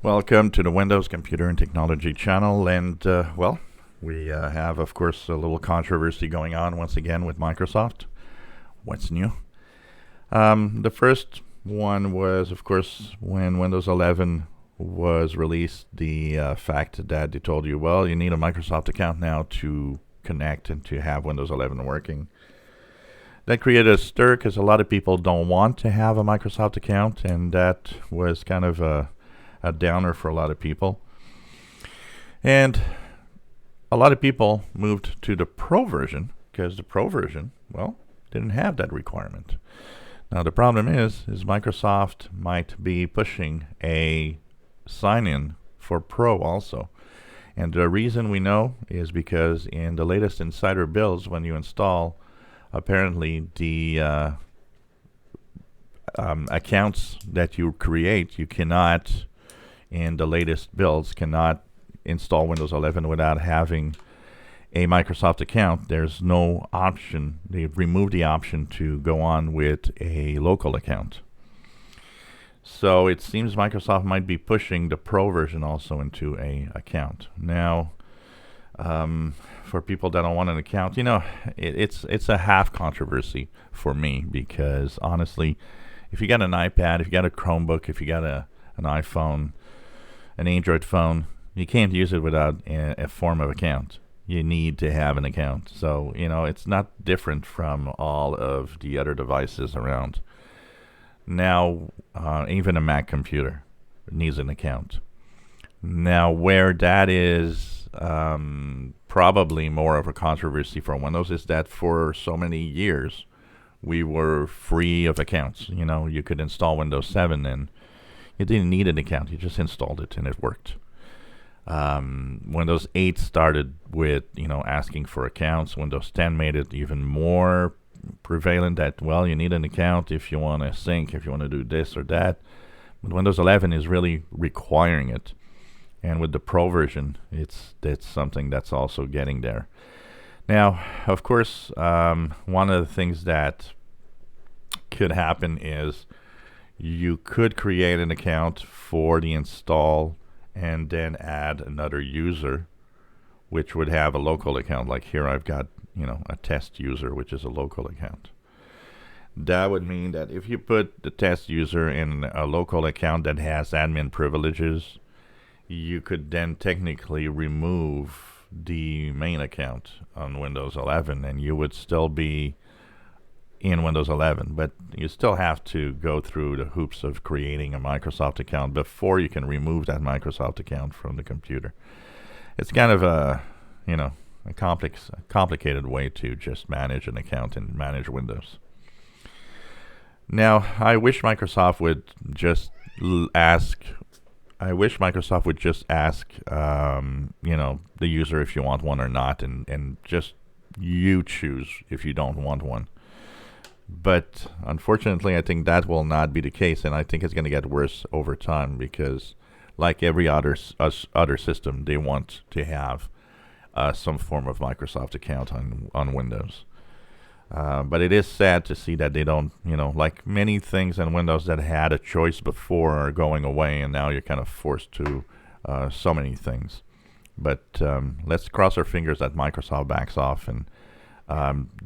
Welcome to the Windows Computer and Technology channel, and well, we have, of course, a little controversy going on once again with Microsoft. What's new? The first one was, of course, when Windows 11 was released, the fact that they told you, well, you need a Microsoft account now to connect and to have Windows 11 working. That created a stir because a lot of people don't want to have a Microsoft account, and that was kind of a downer for a lot of people. And a lot of people moved to the Pro version because the Pro version, well, didn't have that requirement. Now the problem is Microsoft might be pushing a sign-in for Pro also. And the reason we know is because in the latest insider builds, when you install, apparently the accounts that you create, you cannot, in the latest builds, cannot install Windows 11 without having a Microsoft account. There's no option. They've removed the option to go on with a local account. So it seems Microsoft might be pushing the Pro version also into a account. Now, for people that don't want an account, you know, it's a half controversy for me, because honestly, if you got an iPad, if you got a Chromebook, if you got an iPhone, an Android phone, you can't use it without a form of account. You need to have an account. So, you know, it's not different from all of the other devices around. Now, even a Mac computer needs an account. Now, where that is probably more of a controversy for Windows is that for so many years we were free of accounts. You know, you could install Windows 7 and you didn't need an account. You just installed it and it worked. Windows 8 started with, you know, asking for accounts. Windows 10 made it even more prevalent that, well, you need an account if you want to sync, if you want to do this or that. But Windows 11 is really requiring it. And with the Pro version, that's something that's also getting there. Now, of course, one of the things that could happen is you could create an account for the install and then add another user, which would have a local account. Like here I've got, you know, a test user, which is a local account. That would mean that if you put the test user in a local account that has admin privileges, you could then technically remove the main account on Windows 11 and you would still be in Windows 11, but you still have to go through the hoops of creating a Microsoft account before you can remove that Microsoft account from the computer. It's kind of a, you know, a complicated way to just manage an account and manage Windows. Now, I wish Microsoft would just ask, you know, the user if you want one or not, and just you choose if you don't want one. But unfortunately, I think that will not be the case, and I think it's going to get worse over time because, like every other system, they want to have some form of Microsoft account on Windows. But it is sad to see that they don't, you know, like many things in Windows that had a choice before are going away, and now you're kind of forced to so many things. But let's cross our fingers that Microsoft backs off and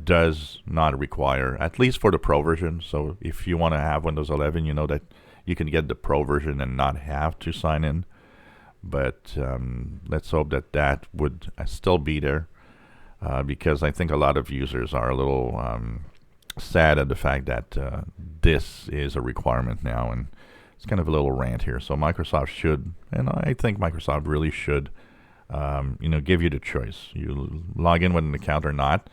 does not require, at least for the Pro version. So if you want to have Windows 11, you know that you can get the Pro version and not have to sign in. But let's hope that that would still be there, because I think a lot of users are a little sad at the fact that this is a requirement now, and it's kind of a little rant here. So Microsoft should, and I think Microsoft really should, you know, give you the choice. You log in with an account or not,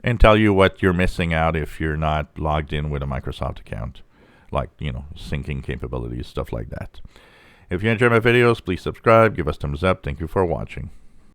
and tell you what you're missing out if you're not logged in with a Microsoft account, like, you know, syncing capabilities, stuff like that. If you enjoy my videos, please subscribe, give us thumbs up. Thank you for watching.